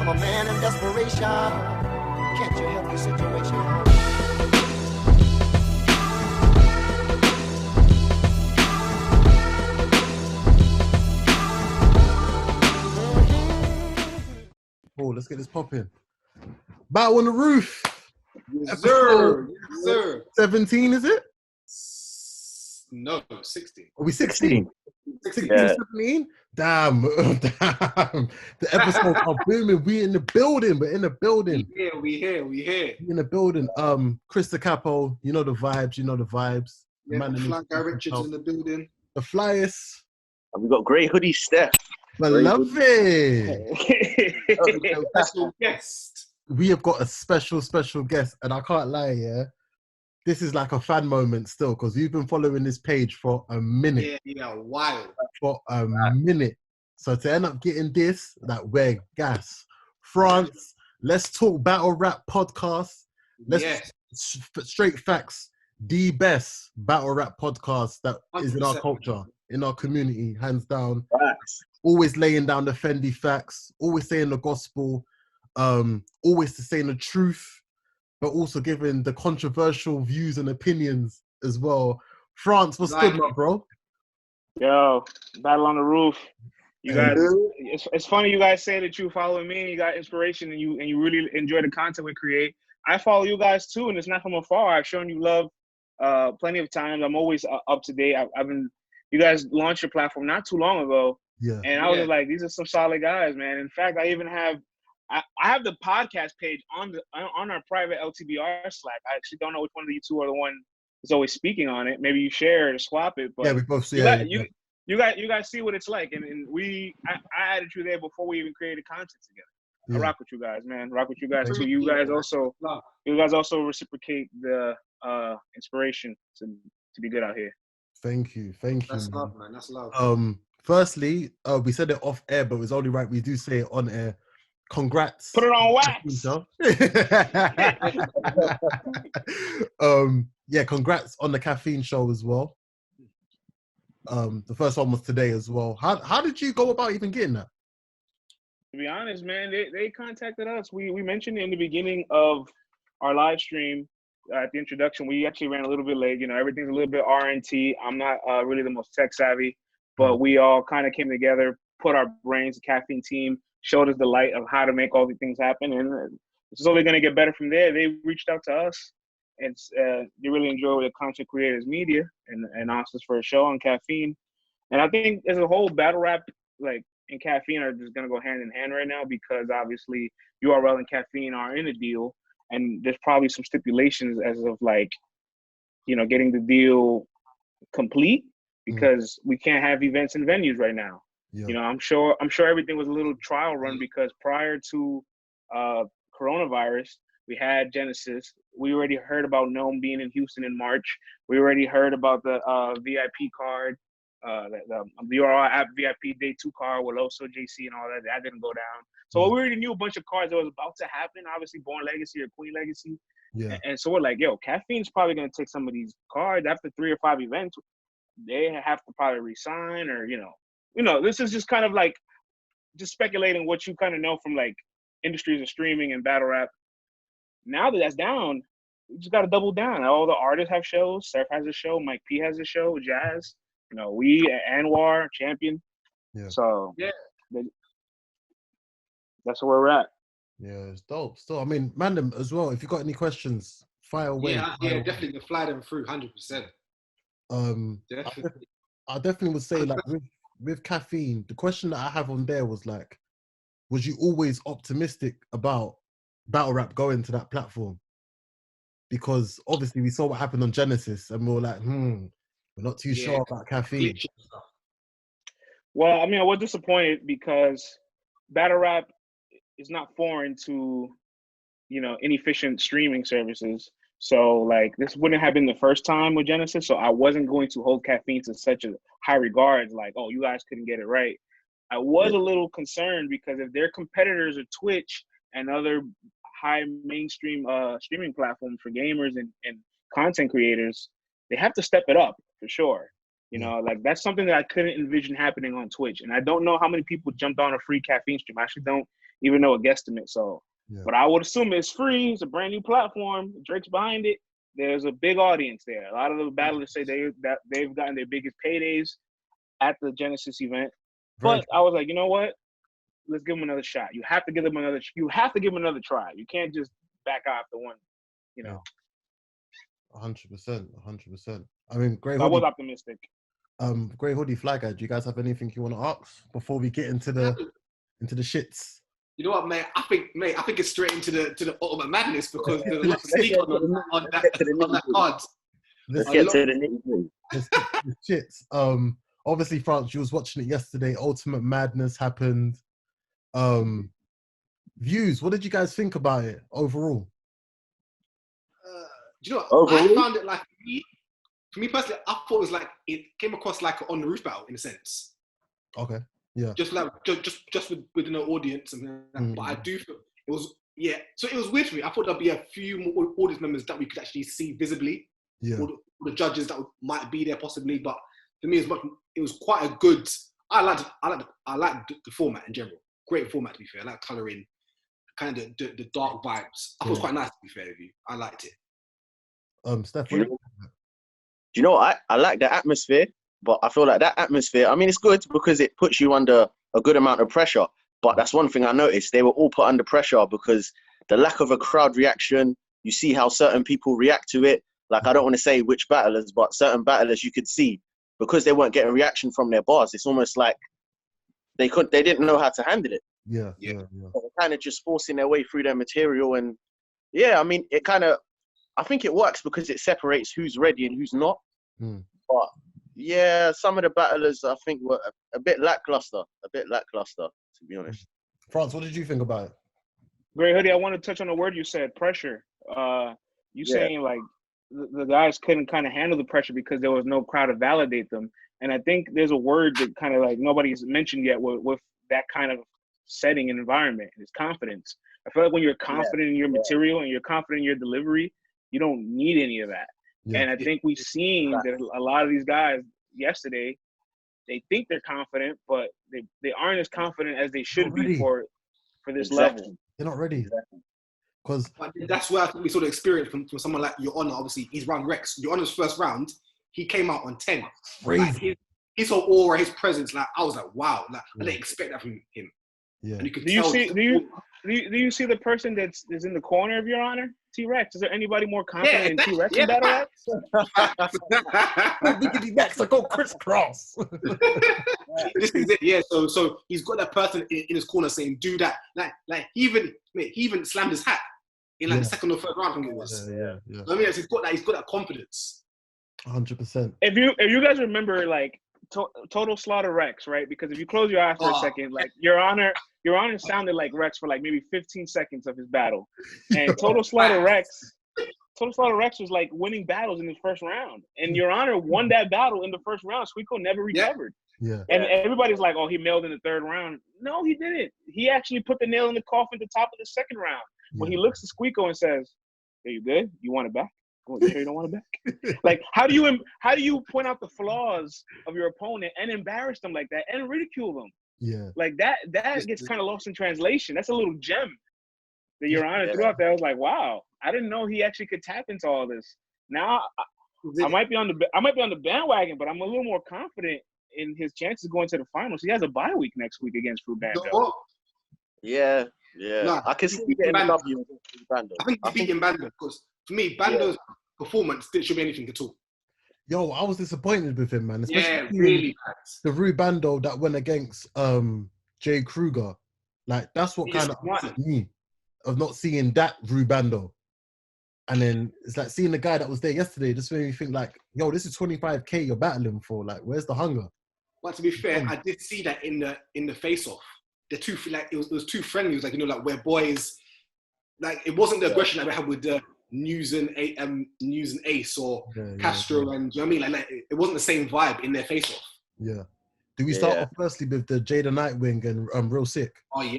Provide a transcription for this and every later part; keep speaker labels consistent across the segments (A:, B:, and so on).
A: I'm a man in desperation. Can't you help the situation?
B: Oh, let's get this popping. Battle on the Roof.
C: Yes, sir. Yes, sir.
B: 17, is it?
C: No, 16.
B: Are we 16? 16
C: Yeah.
B: 17? Damn. Damn. The episodes are booming. We in the building. We're in the building.
C: We here.
B: We in the building. Chris the Capo, you know the vibes.
C: Yeah, the Fly Guy Richards in the building.
B: The Flyers.
D: And we got great hoodie Steph.
B: Beloved.
C: Special guest.
B: We have got a special guest, and I can't lie, yeah. This is like a fan moment still, because we've been following this page for a minute.
C: Yeah, wild.
B: For a minute. So to end up getting this, like, we're gas. France, let's talk battle rap podcast. Straight facts. The best battle rap podcast that 100%. Is in our culture, in our community, hands down.
D: Facts.
B: Always laying down the Fendi facts, always saying the gospel, always saying the truth, but also giving the controversial views and opinions as well. France, what's good, my bro?
E: Yo, Battle on the Roof. You guys, it's funny you guys say that you follow me and you got inspiration and you really enjoy the content we create. I follow you guys too, and it's not from afar. I've shown you love plenty of times. I'm always up to date. You guys launched your platform not too long ago.
B: Yeah.
E: And I was like, these are some solid guys, man. In fact, I even have I have the podcast page on our private LTBR Slack. I actually don't know which one of you two are the one that's always speaking on it. Maybe you share or swap it. But
B: yeah, we both see
E: it. You guys see what it's like, and I added you there before we even created content together. Yeah. I rock with you guys, man. Rock with you guys too. You guys also reciprocate the inspiration to be good out here.
B: Thank you.
C: That's love, man. That's love.
B: Firstly, we said it off air, but it's only right we do say it on air. Congrats.
E: Put it on wax.
B: Yeah, congrats on the Caffeine show as well. The first one was today as well. How did you go about even getting that?
E: To be honest, man, they contacted us. We mentioned in the beginning of our live stream at the introduction. We actually ran a little bit late. You know, everything's a little bit R&T. I'm not really the most tech savvy. But we all kind of came together, put our brains, the Caffeine team, showed us the light of how to make all these things happen. And it's only going to get better from there. They reached out to us, and they really enjoy the content creators media and asked us for a show on Caffeine. And I think as a whole, battle rap and Caffeine are just going to go hand in hand right now, because obviously URL and Caffeine are in a deal. And there's probably some stipulations as of getting the deal complete. Because we can't have events and venues right now. Yeah. You know, I'm sure everything was a little trial run, because prior to coronavirus, we had Genesis. We already heard about Gnome being in Houston in March. We already heard about the VIP card, the URL app VIP Day 2 card with Loso, JC, and all that. That didn't go down. So we already knew a bunch of cards that was about to happen. Obviously, Born Legacy or Queen Legacy.
B: Yeah.
E: And so we're like, yo, Caffeine's probably going to take some of these cards after 3 or 5 events. They have to probably resign, or this is just kind of like just speculating what you kind of know from industries of streaming and battle rap. Now that that's down, we just got to double down. All the artists have shows. Surf has a show. Mike P has a show. Jazz. We Anwar Champion.
B: Yeah.
E: So that's where we're at.
B: Yeah, it's dope. Still, I mean, Mandem as well. If you got any questions, fire away.
C: Yeah, definitely can fly them through 100%.
B: Definitely. I definitely would say with Caffeine, the question that I have on there was was you always optimistic about battle rap going to that platform? Because obviously we saw what happened on Genesis, and we were like, we're not too sure about Caffeine.
E: Well, I mean, I was disappointed because battle rap is not foreign to inefficient streaming services. So this wouldn't have been the first time with Genesis. So I wasn't going to hold Caffeine to such a high regard, oh, you guys couldn't get it right. I was a little concerned because if their competitors are Twitch and other high mainstream streaming platforms for gamers and content creators, they have to step it up for sure. That's something that I couldn't envision happening on Twitch. And I don't know how many people jumped on a free Caffeine stream. I actually don't even though a guesstimate. So,
B: Yeah.
E: but I would assume it's free. It's a brand new platform. Drake's behind it. There's a big audience there. A lot of the battlers say they've gotten their biggest paydays at the Genesis event. But I was like, you know what? Let's give them another shot. You have to give them another. You have to give them another try. You can't just back off the one.
B: 100%. I mean, Grey
E: I was
B: Hoodie.
E: optimistic.
B: Grey Hoodie, Fly Guy. Do you guys have anything you want to ask before we get into the shits?
C: You know what, mate? I think it's straight into the ultimate madness because there's a lot to speak on that card.
D: Let's get to the nitty-gritty.
B: Let's get to the shits. Obviously, France, you was watching it yesterday. Ultimate Madness happened. Views. What did you guys think about it overall?
C: Do you know what? I found it like for me personally, I thought it came across like an on the roof battle in a sense.
B: Okay. Yeah.
C: Just within the audience and that. But I do feel it was So it was weird for me. I thought there'd be a few more audience members that we could actually see visibly.
B: Yeah.
C: Or the judges that might be there possibly. But for me, it was quite a good. I liked the format in general. Great format, to be fair. I like colouring, kind of the dark vibes. I thought it was quite nice, to be fair with you. I liked it.
B: Steph,
D: do you know what? I like the atmosphere, but I feel like that atmosphere, I mean, it's good because it puts you under a good amount of pressure. But that's one thing I noticed. They were all put under pressure because the lack of a crowd reaction, you see how certain people react to it. Like, I don't want to say which battlers, but certain battlers you could see because they weren't getting reaction from their bars. It's almost like they didn't know how to handle it.
B: Yeah.
D: They're kind of just forcing their way through their material. And yeah, I mean, I think it works because it separates who's ready and who's not. But yeah, some of the battlers I think were a bit lackluster, to be honest.
B: France, what did you think about it?
E: Grey Hoodie, I want to touch on the word you said, pressure. Saying like the guys couldn't kind of handle the pressure because there was no crowd to validate them. And I think there's a word that kind of like nobody's mentioned yet with that kind of setting and environment. It's confidence. I feel like when you're confident in your material and you're confident in your delivery, you don't need any of that. Yeah. And I think we've seen that a lot of these guys yesterday, they think they're confident, but they aren't as confident as they should be for this level.
B: They're not ready. Because
C: that's where I think we saw the experience from someone like Your Honor. Obviously, he's run Rex. Your Honor's first round, he came out on 10.
B: Crazy.
C: Like his whole aura, his presence, like I was like, wow. Like I didn't expect that from him.
B: Yeah.
C: And you could
E: do you see the person that's in the corner of Your Honor? T-Rex. Is there anybody more confident than T-Rex in battle rap?
B: Next, I go crisscross.
C: This is it. Yeah. So he's got that person in his corner saying, "Do that." Like he even slammed his hat in the second or third round. I think it was.
B: Yeah.
C: I mean, he's got that confidence.
B: 100%.
E: If you guys remember, like Total Slaughter Rex, right? Because if you close your eyes for a second, like Your Honor sounded like Rex for like maybe 15 seconds of his battle, and Total Slaughter Rex was like winning battles in his first round, and Your Honor won that battle in the first round. Squeako never recovered.
B: Yeah.
E: And everybody's like, "Oh, he mailed in the third round." No, he didn't. He actually put the nail in the coffin at the top of the second round. When he looks at Squeako and says, "Are you good? You want it back? You sure you don't want it back?" Like, how do you point out the flaws of your opponent and embarrass them like that and ridicule them?
B: Yeah.
E: Like that gets kind of lost in translation. That's a little gem that Your Honor threw out there. I was like, wow, I didn't know he actually could tap into all this. Now I might be on the bandwagon, but I'm a little more confident in his chances going to the finals. He has a bye week next week against Fruit Bando.
D: Yeah.
C: No,
D: I can see getting a W against Bando.
C: I think he's beating Bando because for me, Bando's performance didn't show me anything at all.
B: Yo, I was disappointed with him, man. Especially
C: really bad.
B: The Rubando that went against Jay Kruger. Like, that's what kind of upset me of not seeing that Rubando. And then it's like seeing the guy that was there yesterday just made me think like, yo, this is 25K you're battling for. Like, where's the hunger?
C: Well, to be fair, I did see that in the face-off. The two, like, it was too friendly. It was like, you know, like where boys, like, it wasn't the aggression that we had with the News and Ace or Castro and, do you know what I mean? Like it wasn't the same vibe in their face-off.
B: Yeah. Do we start off firstly with the Jada Nightwing and Real Sick?
C: Oh, yeah.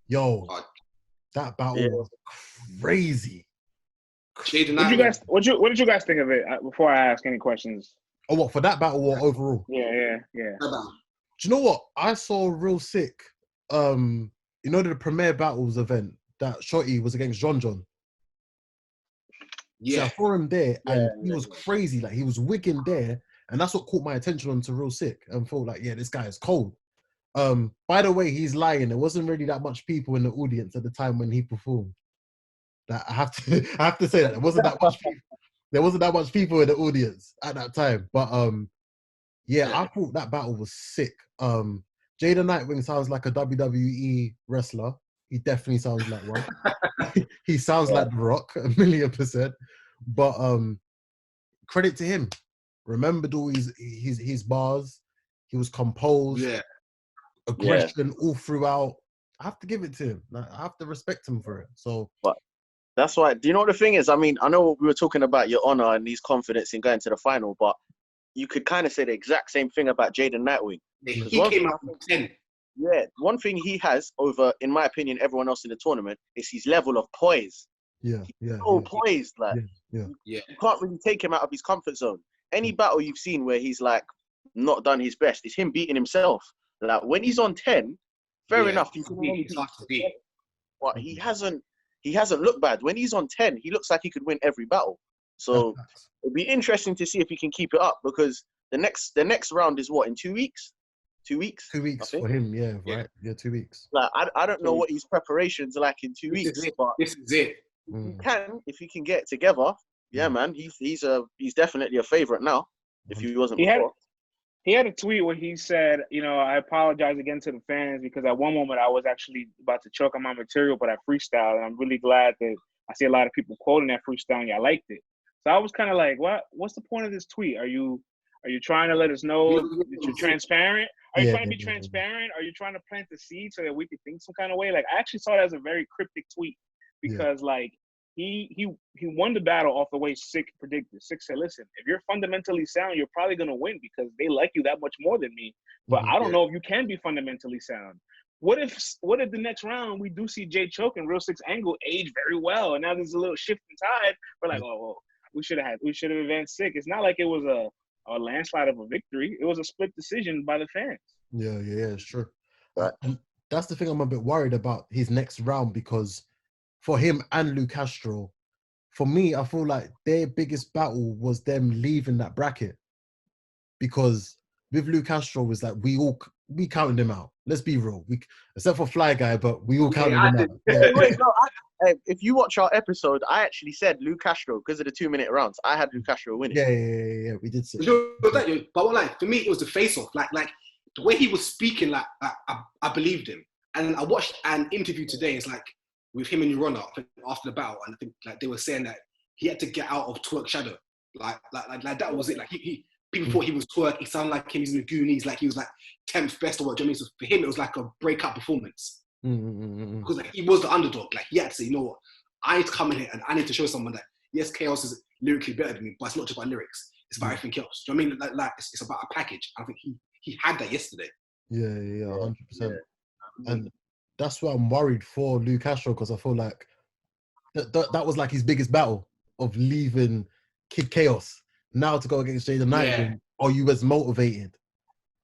B: Yo, that battle was crazy.
C: Jada Nightwing.
E: What did you guys think of it before I ask any questions?
B: Oh, what, for that battle or overall?
E: Yeah.
B: Do you know what? I saw Real Sick you know the Premier Battles event that Shotty was against John John.
C: Yeah.
B: So I saw him there, and he was crazy. Like he was wigging there, and that's what caught my attention onto Real Sick, and felt like, yeah, this guy is cold. By the way, he's lying. There wasn't really that much people in the audience at the time when he performed. That I have to say that there wasn't that much people. There wasn't that much people in the audience at that time. But yeah, I thought that battle was sick. Jada Nightwing sounds like a WWE wrestler. He definitely sounds like one. He sounds like The Rock, 1,000,000%. But credit to him. Remembered all his bars. He was composed.
C: Yeah.
B: Aggression all throughout. I have to give it to him. I have to respect him for it. So,
D: but that's why. Do you know what the thing is? I mean, I know we were talking about your honor and his confidence in going to the final, but you could kind of say the exact same thing about Jaden Nightwing.
C: He came out from 10.
D: Yeah, one thing he has over, in my opinion, everyone else in the tournament is his level of poise.
B: Yeah.
D: Poised, like you can't really take him out of his comfort zone. Any battle you've seen where he's like not done his best, it's him beating himself. Like when he's on 10, fair enough, he can beat. But he hasn't looked bad. When he's on 10, he looks like he could win every battle. So it'd be interesting to see if he can keep it up, because the next round is what, in 2 weeks? 2 weeks?
B: 2 weeks for him, right? Yeah, 2 weeks.
D: Like I don't know what his preparations are like in 2 weeks, but
C: this is it.
D: If he can get it together, man, he's definitely a favorite now. If he wasn't before.
E: He had a tweet where he said, I apologize again to the fans because at one moment I was actually about to choke on my material, but I freestyled, and I'm really glad that I see a lot of people quoting that freestyle and I liked it. So I was kind of like, what's the point of this tweet? Are you trying to let us know that you're transparent? Are you trying to be transparent? Are you trying to plant the seed so that we could think some kind of way? Like, I actually saw it as a very cryptic tweet because like he won the battle off the way Sick predicted. Sick said, listen, if you're fundamentally sound, you're probably going to win because they like you that much more than me. But I don't know if you can be fundamentally sound. What if the next round we do see Jay choke and Real Sick's angle age very well, and now there's a little shift in tide? We're like, we should have advanced Sick. It's not like it was a landslide of a victory. It was a split decision by the fans.
B: Yeah, it's true. And that's the thing I'm a bit worried about his next round, because for him and Lou Castro, for me, I feel like their biggest battle was them leaving that bracket. Because with Lou Castro, was like we counted him out. Let's be real. Except for Fly Guy, but we all counted him out. Yeah.
D: Wait, no, if you watch our episode, I actually said Lou Castro because of the 2-minute rounds. I had Lou Castro winning.
B: Yeah. We did say.
C: But for me, it was the face-off. Like the way he was speaking, like I believed him. And I watched an interview today. It's like with him and Urona after the battle, and I think like they were saying that he had to get out of Twerk shadow. Like that was it. Like people thought he was Twerk. He sounded like him. He's in the Goonies. Like he was like 10th best or what. Do you know what I mean? So for him, it was like a breakout performance. Because like he was the underdog. Like he had to say, you know what, I need to come in here and I need to show someone that yes, Chaos is lyrically better than me, but it's not just about lyrics. It's about everything else. Do you know what I mean? Like it's about a package. I think he had that yesterday.
B: Yeah, 100%. And that's why I'm worried for Lou Castro, because I feel like that was like his biggest battle of leaving Kid Chaos. Now to go against Jaden Nightwing, are you as motivated?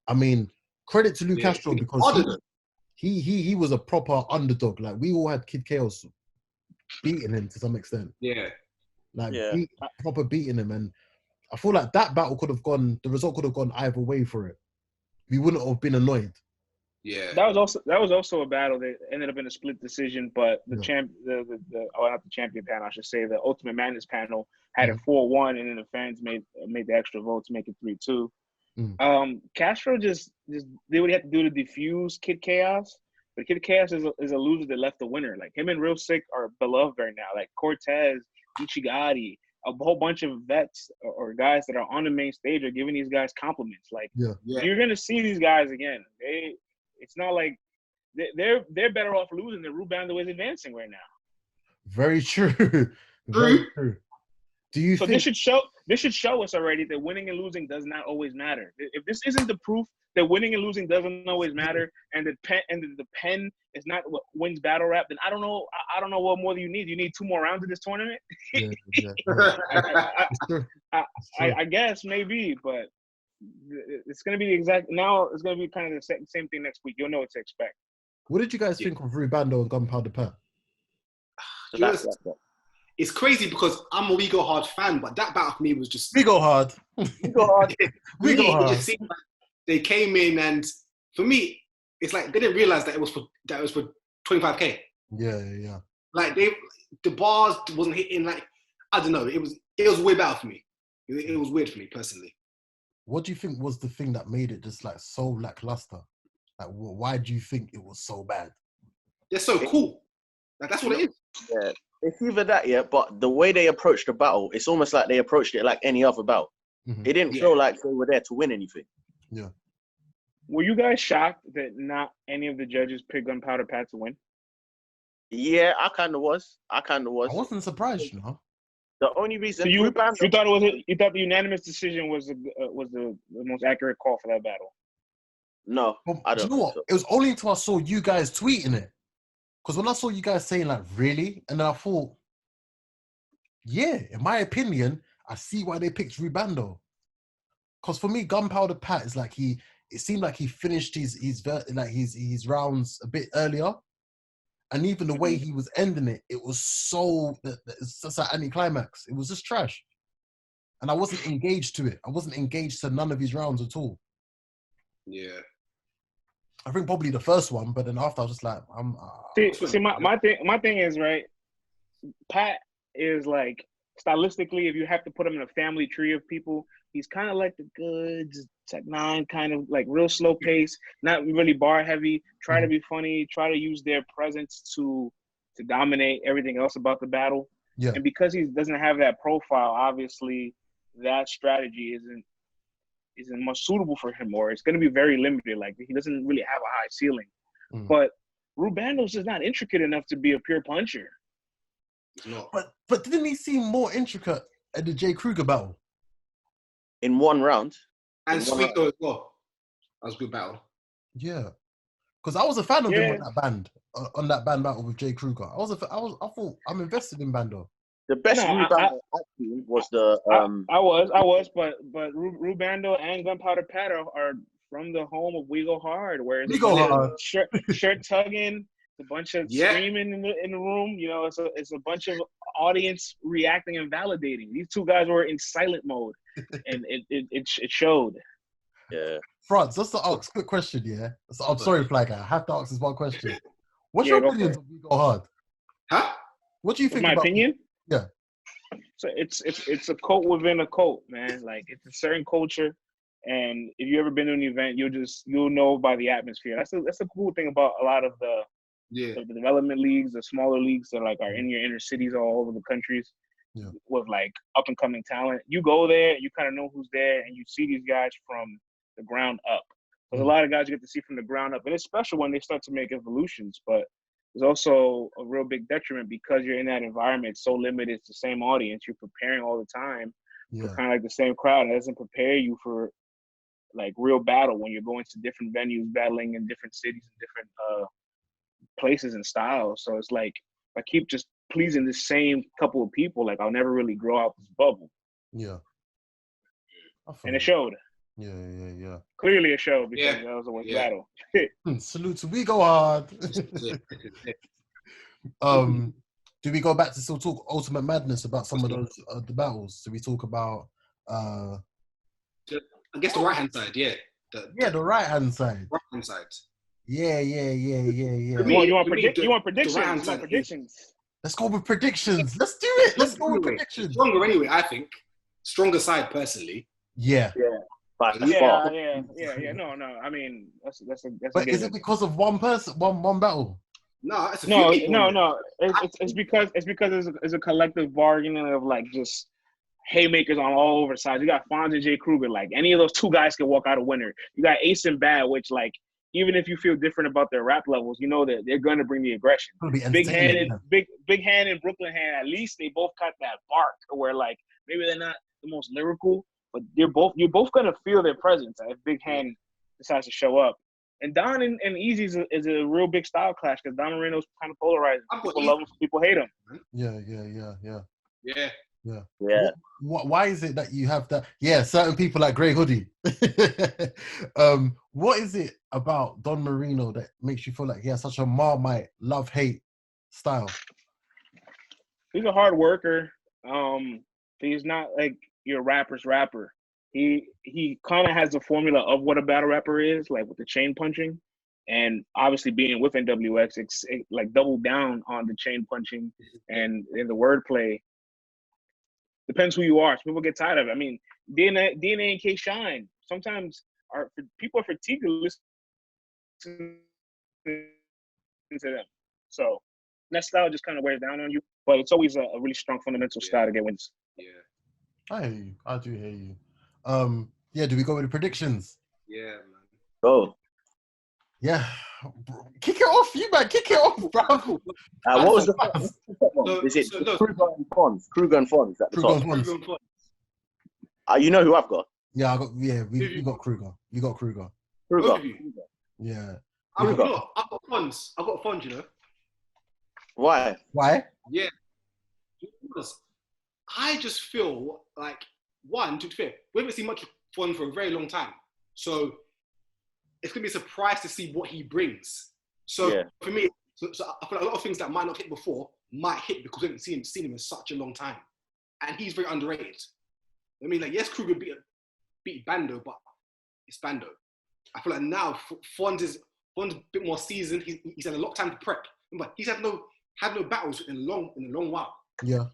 B: I mean, credit to Lou Castro, because he was a proper underdog. Like we all had Kid Chaos beating him to some extent. Proper beating him, and I feel like that battle could have gone. The result could have gone either way for it. We wouldn't have been annoyed.
E: Yeah, that was also a battle that ended up in a split decision. But the not the champion panel, I should say, the Ultimate Madness panel had it 4-1, and then the fans made the extra vote to make it 3-2. Castro just did what he had to do to defuse Kid Chaos. But Kid Chaos is a loser that left the winner. Like him and Real Sick are beloved right now. Like Cortez, Ichigati, a whole bunch of vets or guys that are on the main stage are giving these guys compliments. Like you're gonna see these guys again. It's not like they're better off losing than Ruben Bando is advancing right now.
B: Very true. Very true. Do you think
E: this should show us already that winning and losing does not always matter. If this isn't the proof that winning and losing doesn't always matter, and the pen is not what wins battle rap, then I don't know what more do you need. You need 2 more rounds of this tournament. I guess maybe, but it's going to be the exact. Now it's going to be kind of the same thing next week. You'll know what to expect.
B: What did you guys think of Rubando and Gunpowder Pat?
C: It's crazy because I'm a We Go Hard fan, but that battle for me was just...
B: We go hard.
D: We go hard.
B: We go hard.
C: It just seemed like they came in and, for me, it's like they didn't realize that it was for 25K.
B: Yeah.
C: Like the bars wasn't hitting. Like, I don't know. It was way better for me. It was weird for me personally.
B: What do you think was the thing that made it just like so lackluster? Like, why do you think it was so bad?
C: They're so cool. Like, that's what it is.
D: Yeah, it's either that, yeah, but the way they approached the battle, it's almost like they approached it like any other battle.
B: Mm-hmm.
D: It didn't feel like they were there to win anything.
B: Yeah.
E: Were you guys shocked that not any of the judges picked Gunpowder Pat to win?
D: Yeah, I kind of was.
B: I wasn't surprised, you know.
D: The only reason
E: So you thought the unanimous decision was the most accurate call for that battle?
D: No,
B: well,
D: I don't.
B: Do you know what? So. It was only until I saw you guys tweeting it. Because when I saw you guys saying like, really? And then I thought, yeah, in my opinion, I see why they picked Rubando. Because for me, Gunpowder Pat is like it seemed like he finished his rounds a bit earlier. And even the way he was ending it, it was it's just an anticlimax. It was just trash. And I wasn't engaged to it. I wasn't engaged to none of his rounds at all.
C: Yeah.
B: I think probably the first one, but then after I was just like,
E: See, my thing is, right, Pat is like, stylistically, if you have to put him in a family tree of people, he's kind of like the Goods, Tech 9, kind of like real slow pace, not really bar heavy, try to be funny, try to use their presence to dominate everything else about the battle.
B: Yeah.
E: And because he doesn't have that profile, obviously that strategy isn't much suitable for him, or it's going to be very limited. Like, he doesn't really have a high ceiling. But Rubando's just not intricate enough to be a pure puncher.
C: No.
B: But didn't he seem more intricate at the Jay Kruger battle?
D: In one round.
C: And Sweeto as well. That was a good battle.
B: Yeah. Because I was a fan of him on that band battle with Jay Kruger. I thought I'm invested in Bando.
D: The best Rubando was the
E: I was, but Rubando and Gunpowder Pat are from the home of We Go Hard, where
B: We Go Hard,
E: shirt tugging, a bunch of screaming in the room. You know, it's a bunch of audience reacting and validating. These two guys were in silent mode, and it showed.
D: Yeah.
B: Franz, just to ask a quick question, yeah? So, I'm sorry, Flagger. I have to ask this one question. What's your opinion of We Go Hard?
C: Huh?
B: What do you think
E: my
B: about
E: opinion?
B: Yeah.
E: So it's a cult within a cult, man. Like, it's a certain culture, and if you ever been to an event, you'll know by the atmosphere. That's the cool thing about a lot of the development leagues, the smaller leagues that are in your inner cities all over the countries with like up and coming talent. You go there, you kind of know who's there, and you see these guys from the ground up. There's a lot of guys you get to see from the ground up, and it's special when they start to make evolutions, but there's also a real big detriment because you're in that environment. It's so limited. It's the same audience. You're preparing all the time for kind of like the same crowd. It doesn't prepare you for like real battle when you're going to different venues, battling in different cities and different places and styles. So it's like, I keep just pleasing the same couple of people, like I'll never really grow out this bubble.
B: Yeah.
E: And it showed.
B: Yeah.
E: Clearly it showed because that was a worst battle.
B: Salute to We Go Hard. Do we go back to still talk Ultimate Madness about some of those the battles? Do we talk about
C: I guess the right hand side,
B: the right hand side.
C: Right hand side.
B: Yeah.
E: You want predictions?
B: Let's go with predictions. Let's do it. Let's go with predictions.
C: Stronger anyway, I think. Stronger side personally.
B: Yeah.
E: No. I mean, that's
B: But is it because of one person, one battle?
C: No, it's
E: no. It's because it's a collective bargaining of like just haymakers on all over sides. You got Fonz and Jay Kruger. Like, any of those two guys can walk out a winner. You got Ace and Bad, which like, even if you feel different about their rap levels, you know that they're going to bring the aggression. Big Hand and Brooklyn Hand, at least they both got that bark where like maybe they're not the most lyrical, but you're both going to feel their presence if Big Hand decides to show up. And Don and Easy is a real big style clash because Don Marino's kind of polarizing. People love him, people hate him.
B: Yeah. Yeah.
D: Yeah.
B: Why is it that you have that? Yeah, certain people like Grey Hoodie. What is it about Don Marino that makes you feel like he has such a Marmite love-hate style?
E: He's a hard worker. He's not like your rapper's rapper. He kind of has the formula of what a battle rapper is, like with the chain punching, and obviously being with NWX, it like doubled down on the chain punching and in the wordplay. Depends who you are. Some people get tired of it. I mean, DNA and K Shine. Sometimes people are fatigued to listen to them. So that style just kind of wears down on you. But it's always a really strong fundamental style to get wins.
C: Yeah.
B: I hear you. I do hear you. Yeah, do we go with the predictions?
C: Yeah, man.
D: Go.
B: Yeah. Bro, kick it off, you man. Kick it off, bro.
D: What was the first one? Is it Kruger and Fons? Kruger and Fons at the top. You know who I've got?
B: Yeah, we got Kruger. You got Kruger.
D: Kruger.
B: Yeah.
C: I've got Fons. I've got Fons, you know.
D: Why?
C: Yeah. Because I just feel like, one, to be fair, we haven't seen much of Fons for a very long time. So it's going to be a surprise to see what he brings. So for me, so I feel like a lot of things that might not hit before might hit because we haven't seen him in such a long time. And he's very underrated. I mean, like, yes, Kruger beat Bando, but it's Bando. I feel like now Fons is a bit more seasoned. He's had a lot of time to prep. But he's had no battles in a long while.
B: Yeah.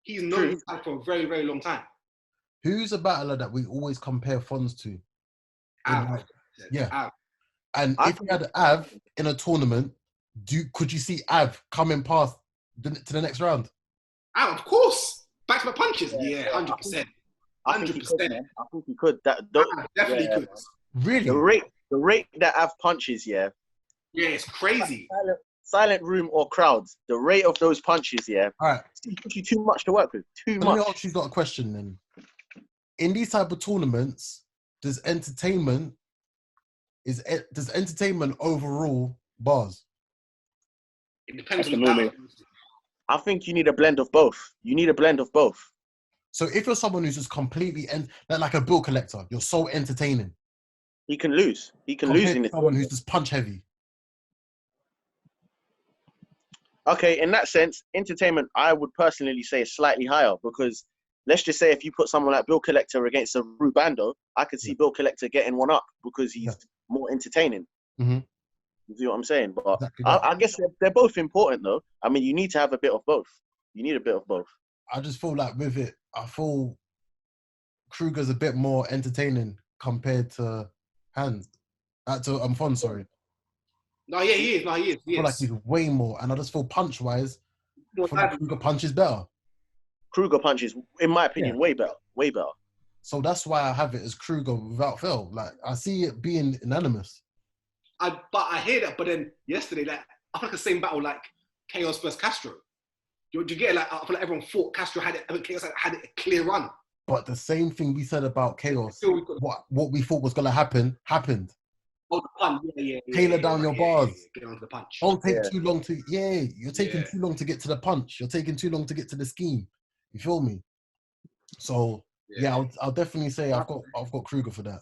C: He's known that for a very, very long time.
B: Who's a battler that we always compare Fons to?
C: Av.
B: Av. And if you had Av in a tournament, could you see Av coming past to the next round?
C: Av, of course. Back to the punches. Yeah, 100%. 100%.
D: I think he could.
C: Definitely could.
B: Really?
D: The rate that Av punches,
C: yeah, it's crazy.
D: Silent room or crowds, the rate of those punches,
B: all right,
D: gives you too much to work with. Too much.
B: Let me ask you a question then. In these type of tournaments, does entertainment overrule bars?
C: It depends on the battle.
D: I think you need a blend of both.
B: So if you're someone who's just completely like a bill collector, you're so entertaining.
D: He can lose. He can lose in it.
B: Someone who's just punch heavy.
D: Okay, in that sense, entertainment, I would personally say is slightly higher because let's just say if you put someone like Bill Collector against a Rubando, I could see Bill Collector getting one up because he's more entertaining.
B: Mm-hmm.
D: You see what I'm saying? But exactly. I guess they're both important though. I mean, you need to have a bit of both. I just feel like with it, I feel Kruger's a bit more entertaining compared to Fons, sorry.
C: No, yeah, he is. I
B: feel like he's way more, and I just feel punch-wise, Kruger punches better.
D: Kruger punches, in my opinion, way better.
B: So that's why I have it as Kruger without fail. Like, I see it being unanimous.
C: But I hear that, but then yesterday, like, I feel like the same battle like Chaos versus Castro. Do you get it? Like, I feel like everyone thought Castro Chaos had a clear run.
B: But the same thing we said about Chaos, what we thought was going to happen, happened.
C: Oh, the punch, yeah.
B: Tailor down your bars.
C: Get on to the punch.
B: Don't take too long to, you're taking too long to get to the punch. You're taking too long to get to the scheme. You feel me? So, I'll definitely say I've got Kruger for that.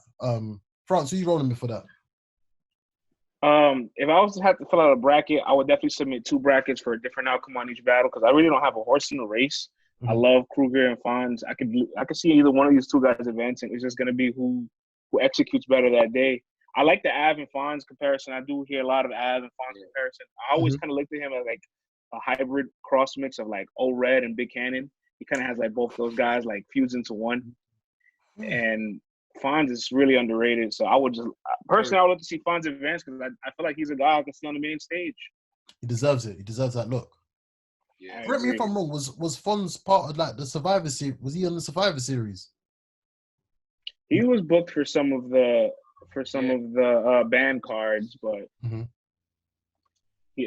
B: France, who you rolling with for that?
E: If I was to have to fill out a bracket, I would definitely submit 2 brackets for a different outcome on each battle because I really don't have a horse in the race. Mm-hmm. I love Kruger and Fons. I could see either one of these 2 guys advancing. It's just going to be who executes better that day. I like the Av and Fons comparison. I do hear a lot of Av and Fons comparison. I always kind of looked at him as like a hybrid cross mix of like O-Red and Big Cannon. He kind of has like both those guys like fused into one. And Fons is really underrated. So I would just personally, I would love to see Fons advance because I feel like he's a guy I can see on the main stage.
B: He deserves it. He deserves that look.
C: Yeah,
B: correct me if I'm wrong. Was Fons part of like the Survivor Series? Was he on the Survivor Series?
E: He was booked for some of the band cards, but I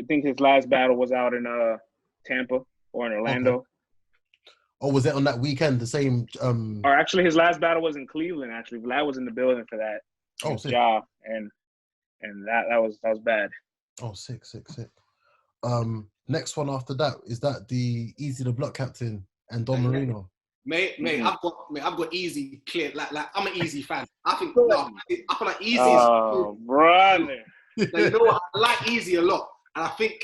E: think his last battle was out in Tampa or in Orlando.
B: Okay. Or was it on that weekend? The same.
E: Or actually, his last battle was in Cleveland. Actually, Vlad was in the building for that.
B: Oh, sick.
E: Ja, and that was bad.
B: Oh, sick. Next one after that is that the Easy the Block Captain and Don Marino.
C: Mate, I've got Easy clear. Like I'm an Easy fan. I think I feel like Easy is.
E: Oh, brother.
C: Like, you know what? I like Easy a lot, and I think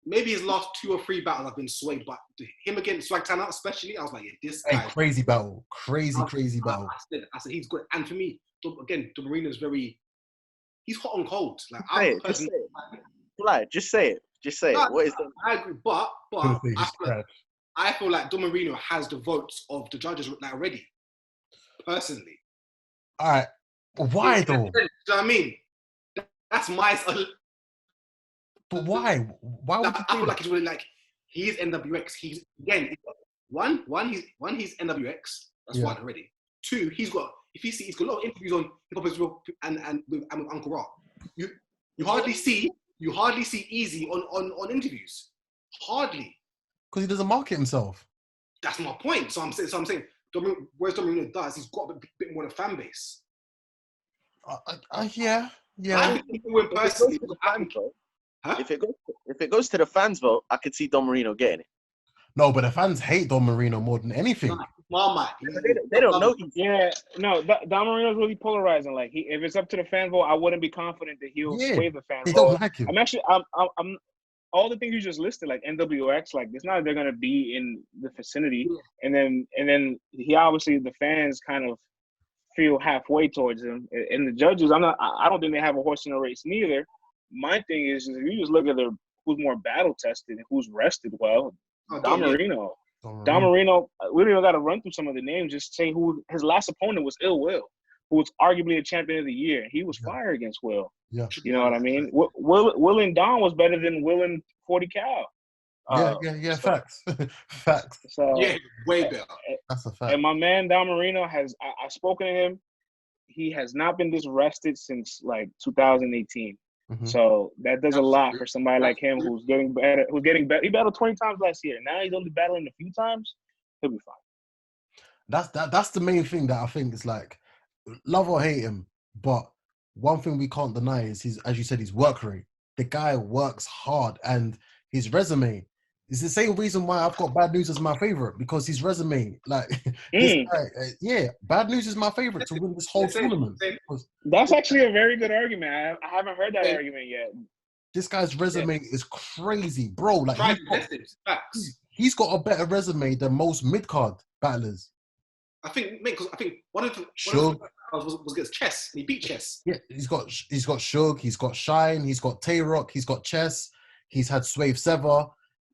C: maybe his last 2 or 3 battles I've been swayed, but him against Swagtana especially, I was like, yeah, this guy.
B: Crazy battle, crazy battle.
C: I said he's good, and for me, again, Marino's he's hot and cold. Like
D: just say it. What is that?
C: I agree, but I feel like Don Marino has the votes of the judges like already. Personally.
B: All right. Why though?
C: You know what I mean? That's my.
B: But why? Why would
C: I feel like he's really like he's NWX. He's again one. He's NWX. That's one already. 2. He's got a lot of interviews on Hip Hop and with Uncle Ra. You hardly see Easy on interviews. Hardly.
B: Because he doesn't market himself.
C: That's my point. So I'm saying, whereas Domino does, he's got a bit more of a fan base.
B: Yeah.
C: I think personally,
D: if it goes to the fans vote, I could see Don Marino getting it.
B: No, but the fans hate Don Marino more than anything.
D: They don't know.
E: Yeah, no, Don Marino's really polarizing. Like, if it's up to the fan vote, I wouldn't be confident that he'll sway the fan vote.
B: They don't like him.
E: I'm all the things you just listed, like NWX, like it's not that they're gonna be in the vicinity, and then he obviously the fans kind of feel halfway towards him, and the judges, I don't think they have a horse in the race neither. My thing is if you just look at who's more battle tested and who's rested well, Don Marino. Don Marino, we don't even got to run through some of the names. Just say who his last opponent was. Ill Will, who was arguably a champion of the year. He was fire against Will.
B: Yeah,
E: you know what I mean. Will and Don was better than Will and 40 Cal.
B: Yeah. Facts.
E: So
C: way better.
B: That's a fact.
E: And my man Don Marino I've spoken to him. He has not been this rested since like 2018. Mm-hmm. So that does a lot for somebody like him who's getting better. He battled 20 times last year. Now he's only battling a few times. He'll be fine.
B: That's the main thing that I think is like, love or hate him, but one thing we can't deny is as you said, his work rate. The guy works hard, and his resume is the same reason why I've got Bad News as my favorite, because his resume, like, this guy, Bad News is my favorite to win this whole tournament.
E: That's actually a very good argument. I haven't heard that argument yet.
B: This guy's resume is crazy, bro. Like, he's got a better resume than most mid-card battlers.
C: I think one of the was against Chess, and he beat Chess.
B: Yeah, he's got Suge, he's got Shine, he's got Tay-Rock, he's got Chess, he's had Swave Sever.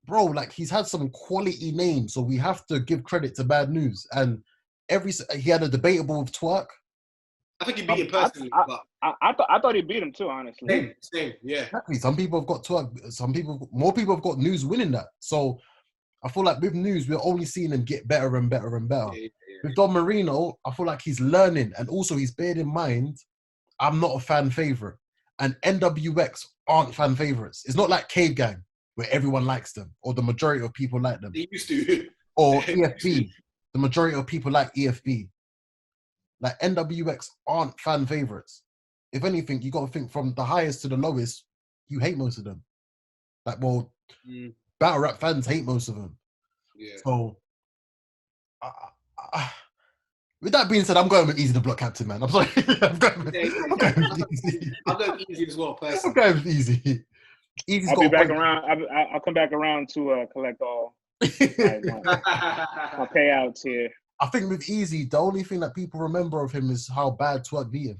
B: Bro, like, he's had some quality names, so we have to give credit to Bad News. And he had a debatable with Twerk.
C: I think he beat him personally.
E: I thought he beat him too, honestly.
C: Same, yeah.
B: Exactly. Some people have got Twerk. More people have got News winning that. So I feel like with News, we're only seeing him get better and better and better. Yeah. With Don Marino, I feel like he's learning, and also he's bearing in mind, I'm not a fan favorite, and NWX aren't fan favorites. It's not like Cave Gang, where everyone likes them, or the majority of people like them.
C: They used to.
B: Or EFB, the majority of people like EFB. Like, NWX aren't fan favorites. If anything, you got to think from the highest to the lowest, you hate most of them. Like, well, battle rap fans hate most of them.
C: Yeah.
B: So, with that being said, I'm going with Easy the Block Captain, man. I'm sorry. I'm going with Easy.
C: I'm going Easy as well, personally.
B: I'm going with Easy. Easy's
E: I'll be back around. I'll come back around to collect all my payouts here.
B: I think with Easy, the only thing that people remember of him is how bad Twerk beat him.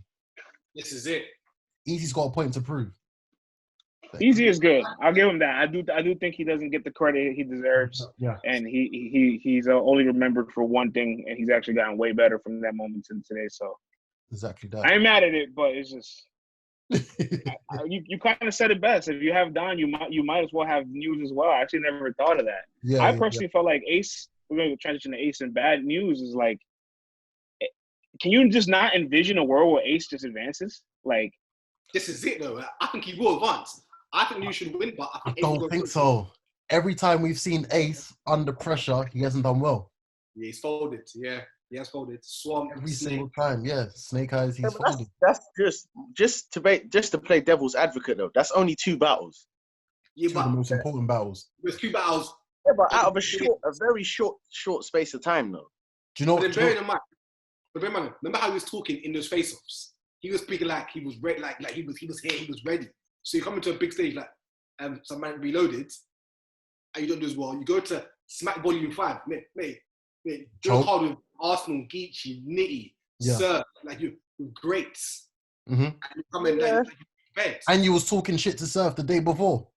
C: This is it.
B: Easy's got a point to prove.
E: Easy is good. I'll give him that. I do think he doesn't get the credit he deserves.
B: Yeah.
E: And he's only remembered for one thing, and he's actually gotten way better from that moment to today. So
B: exactly that.
E: I ain't mad at it, but it's just you kind of said it best. If you have Don, you might as well have News as well. I actually never thought of that.
B: Yeah,
E: I personally felt like Ace. We're going to transition to Ace, and Bad News is like, can you just not envision a world where Ace just advances? Like,
C: this is it though. I think he will advance. I think you should win, but
B: I don't think so. Every time we've seen Ace under pressure, he hasn't done well.
C: Yeah, he's folded. Yeah, he has folded. Swamp
B: every single time. Yeah, Snake Eyes. He's folded.
D: That's just to play devil's advocate though. That's only 2 battles.
C: Yeah,
B: two of the most important battles.
C: There's 2 battles.
D: Yeah, but out of a very short space of time though.
B: Do you know?
C: But then bearing in mind, remember how he was talking in those face-offs? He was speaking like he was ready, like he was here, he was ready. So you come into a big stage like some man reloaded, and you don't do as well. You go to Smack Volume 5, mate, Joe hard with Arsenal, Geechee, Nitty, Sir, like you great.
B: Mm-hmm.
C: And you come in like bed.
B: And you was talking shit to Surf the day before.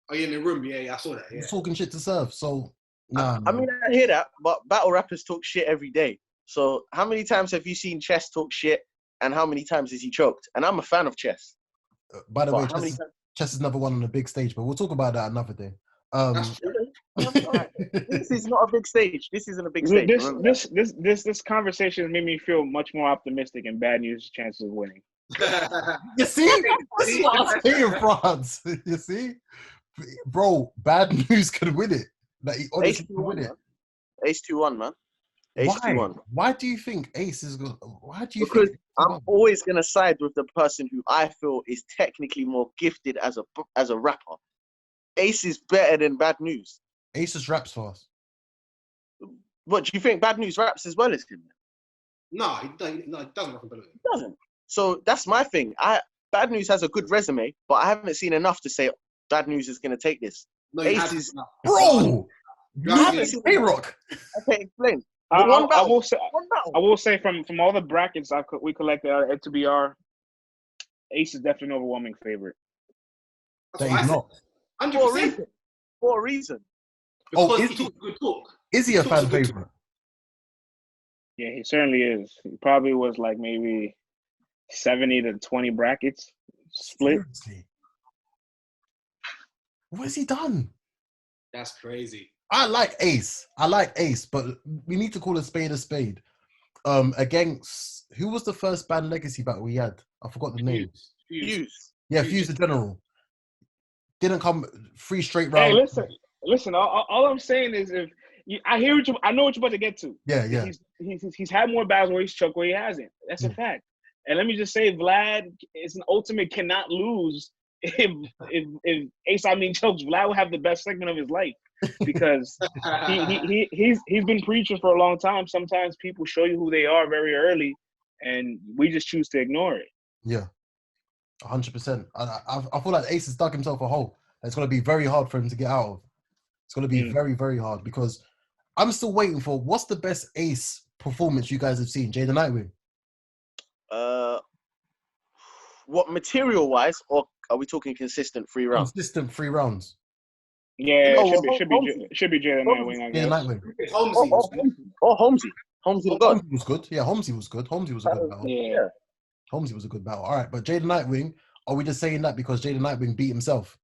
C: Oh, you're in the room, yeah, I saw that. Yeah.
B: You was talking shit to Surf, so nah.
D: I mean, I hear that, but battle rappers talk shit every day. So how many times have you seen Chess talk shit, and how many times has he choked? And I'm a fan of Chess.
B: By the way, Chess is never won on a big stage, but we'll talk about that another day.
C: That's true.
D: This is not a big stage. This isn't a big stage.
E: This conversation made me feel much more optimistic in Bad News' chances of winning.
B: You see? This is what I'm saying, France. You see? Bro, Bad News could win it. Like, he honestly could win it.
D: Ace 2-1, man. Ace 2-1.
B: Why do you think Ace is good?
D: Because I'm always going to side with the person who I feel is technically more gifted as a rapper. Ace is better than Bad News.
B: Ace just raps fast.
D: What, do you think Bad News raps as well as him?
C: No, he doesn't rap better.
D: He doesn't. So that's my thing. Bad News has a good resume, but I haven't seen enough to say Bad News is going to take this.
C: No,
D: Ace is...
B: Bro! You haven't seen A-Rock.
D: Okay, explain.
E: I will say from all the brackets we collected at LTBR, Ace is definitely an overwhelming favorite.
B: That he's not.
C: 100%.
D: For a reason.
C: Because he talks good talk.
B: Is he a fan favorite?
E: Yeah, he certainly is. He probably was like maybe 70 to 20 brackets split.
B: Seriously? What has he done?
C: That's crazy.
B: I like Ace, but we need to call a spade a spade. Against, who was the first band legacy battle we had? I forgot the name.
D: Fuse.
B: Yeah, Fuse the General. Didn't come 3 straight rounds.
E: Hey, listen. All I'm saying is, I know what you're about to get to.
B: Yeah.
E: He's had more battles where he's choked, where he hasn't. That's a fact. And let me just say, Vlad is an ultimate cannot lose. If Ace Amin chokes, Vlad will have the best segment of his life because he's been preaching for a long time. Sometimes people show you who they are very early, and we just choose to ignore it.
B: Yeah, 100%. I feel like Ace has dug himself a hole. It's going to be very hard for him to get out of. It's going to be very, very hard because I'm still waiting for what's the best Ace performance you guys have seen, Jada Nightwing?
D: What material-wise, or are we talking consistent 3 rounds?
B: Consistent 3 rounds.
E: Yeah, it should be Jada Nightwing, I guess.
B: Jada Nightwing.
D: Holmesy. Holmesy
B: was good. Yeah, Holmesy was good. Holmesy was a good battle.
E: Yeah.
B: Holmesy was a good battle. All right, but Jada Nightwing, are we just saying that because Jada Nightwing beat himself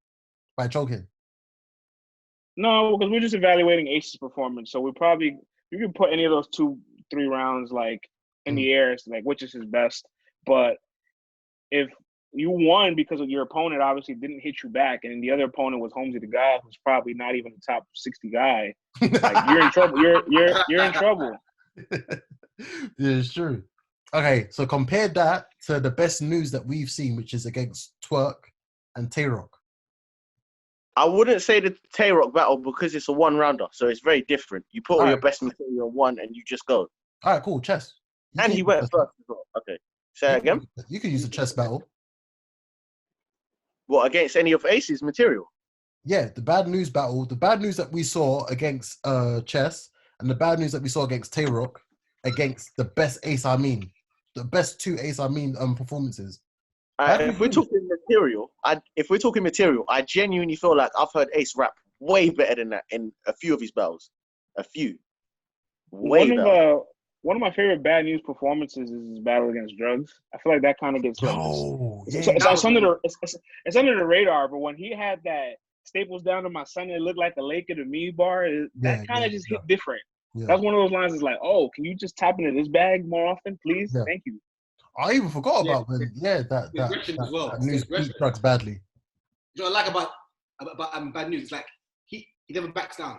B: by choking?
E: No, because we're just evaluating Ace's performance. So you can put any of those 2-3 rounds like in the air, like which is his best. But if you won because of your opponent obviously didn't hit you back, and the other opponent was Holmesy the guy who's probably not even the top 60 guy, like you're in trouble. You're in trouble.
B: Yeah, it's true. Okay, so compare that to the best news that we've seen, which is against Twerk and Tay-Rock.
D: I wouldn't say the Tay-Rock battle because it's a 1-rounder, so it's very different. You put all your best material on 1 and you just go.
B: All right, cool. Chess.
D: And he went first as well. Okay. Say that again?
B: You can use a chess battle.
D: What, against any of Ace's material?
B: Yeah, the bad news battle. The bad news that we saw against Chess and the bad news that we saw against Tay-Rock against the best Ace Amin. The best 2 Ace Amin performances.
D: If we're talking material, I genuinely feel like I've heard Ace rap way better than that in a few of his battles. A few. Way better.
E: One of my favorite Bad News performances is his battle against Drugs. I feel like that kind of gets it's under the radar, but when he had that Staples down to my son, it looked like a lake of the me bar, that kind of just hit different. Yeah. That's one of those lines is like, oh, can you just tap into this bag more often, please? Yeah. Thank you.
B: I even forgot about when, that news beat Drugs badly.
C: You know what I like about Bad News? It's like he never backs down.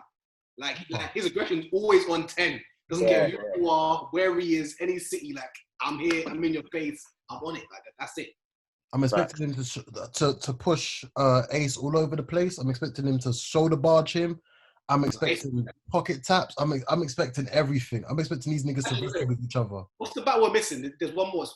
C: Like his aggression's always on 10. Doesn't care who you are, where he is, any city. Like, I'm here, I'm in your face, I'm on it. Like, that's it.
B: I'm expecting him to push Ace all over the place. I'm expecting him to shoulder barge him. I'm expecting pocket taps. I'm expecting everything. I'm expecting these niggas to wrestle with each other.
C: What's the battle we're missing? There's one more. It's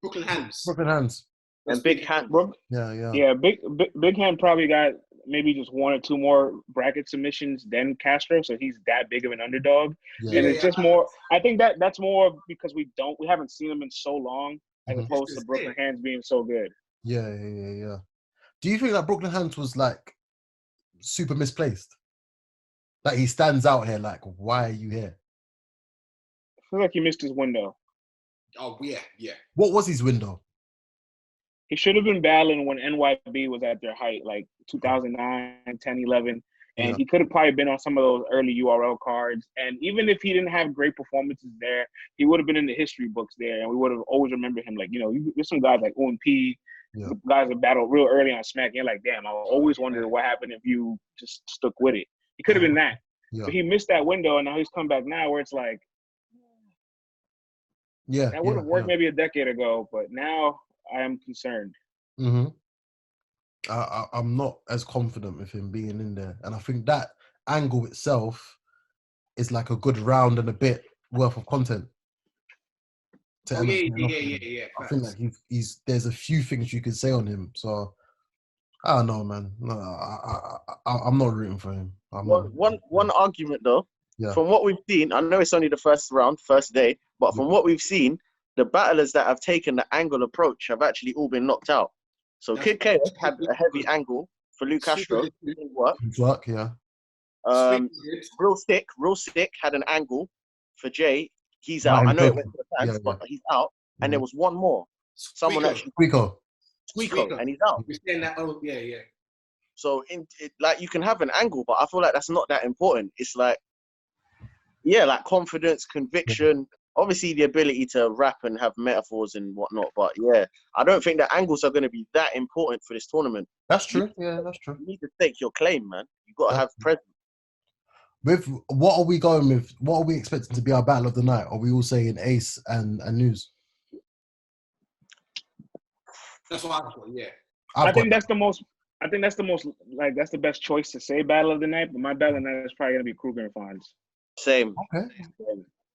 C: Brooklyn Hands.
B: Brooklyn Hands.
D: And Big Hand.
B: Yeah.
E: Big Hand probably got maybe just one or two more bracket submissions than Castro, so he's that big of an underdog.
B: Yeah.
E: And it's just more. I think that's more because we haven't seen him in so long, as opposed to Brooklyn Hands being so good.
B: Yeah. Do you think that Brooklyn Hands was like super misplaced? Like he stands out here. Like, why are you here?
E: I feel like he missed his window.
C: Oh yeah.
B: What was his window?
E: He should have been battling when NYB was at their height, like 2009, 10, 11. And he could have probably been on some of those early URL cards. And even if he didn't have great performances there, he would have been in the history books there. And we would have always remembered him. Like, there's some guys like OMP, guys that battled real early on Smack. And you're like, damn, I always wondered what happened if you just stuck with it. He could have been that.
B: Yeah.
E: But he missed that window, and now he's come back now where it's like, that would have worked maybe a decade ago, but now I am concerned.
B: Mm-hmm. I'm not as confident with him being in there. And I think that angle itself is like a good round and a bit worth of content.
C: Yeah.
B: I think like there's a few things you could say on him. So I don't know, man. No, I'm not rooting for him.
D: One argument though.
B: Yeah.
D: From what we've seen, I know it's only the first round, first day, but from what we've seen, the battlers that have taken the angle approach have actually all been knocked out. So Kid Chaos had a heavy angle for Lou Castro. Didn't work.
B: Yeah.
D: Real Sick had an angle for Jay. He's out. I know it went to the fans, but he's out. And there was one more. Someone actually.
B: Squeako,
D: and he's out.
C: You're saying that? Oh, yeah.
D: So, like, you can have an angle, but I feel like that's not that important. It's like, like confidence, conviction, obviously the ability to rap and have metaphors and whatnot. But I don't think the angles are going to be that important for this tournament.
B: That's true. That's true.
D: You need to stake your claim, man. You got to have presence.
B: With what are we going with? What are we expecting to be our battle of the night? Are we all saying Ace and News?
C: That's what I thought. Yeah.
E: I think that's the most. Like that's the best choice to say battle of the night. But my battle of the night is probably gonna be Kruger and Fonz.
D: Same.
B: Okay.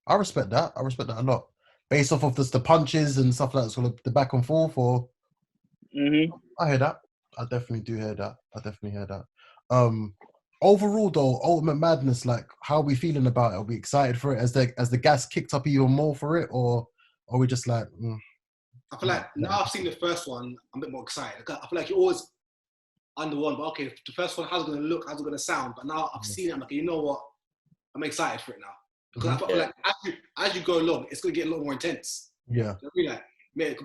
B: I respect that. I respect that a lot. Based off of the punches and stuff like that, sort of the back and forth. Or I hear that. I definitely do hear that. Overall, though, Ultimate Madness, like, how are we feeling about it? Are we excited for it? As the gas kicked up even more for it, or are we just like?
C: I feel like now I've seen the first one, I'm a bit more excited. I feel like you're always under one, but okay, the first one, how's it going to look? How's it going to sound? But now I've seen it, I'm like, you know what? I'm excited for it now. Because I feel like as you go along, it's going to get a lot more intense.
B: Yeah.
C: Mate,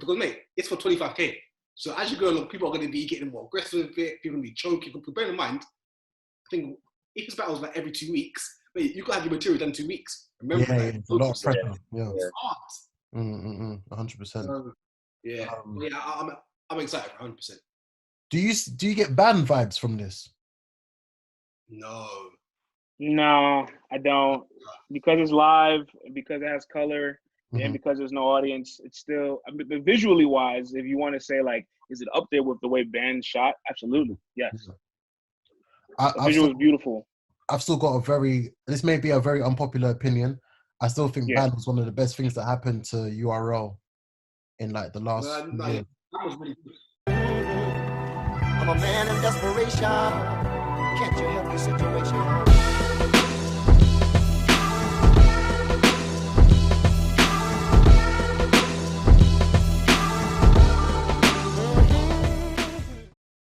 C: it's for 25K. So as you go along, people are going to be getting more aggressive with it. People are going to be choking. But bear in mind, I think if this battle was like every 2 weeks, mate, you got to have your material done in 2 weeks. Remember,
B: it's a lot of pressure.
C: It's hard.
B: 100%.
C: I'm excited for 100%.
B: Do you get band vibes from this?
E: No, I don't. Because it's live, because it has color, and because there's no audience, it's still. I mean, but visually wise, if you want to say like, is it up there with the way band shot? Absolutely, yes. The visual is beautiful.
B: I've still got this may be a very unpopular opinion. I still think band was one of the best things that happened to URL in like the last year.
C: That was really good.
A: I'm a man in desperation. Can't you help the situation?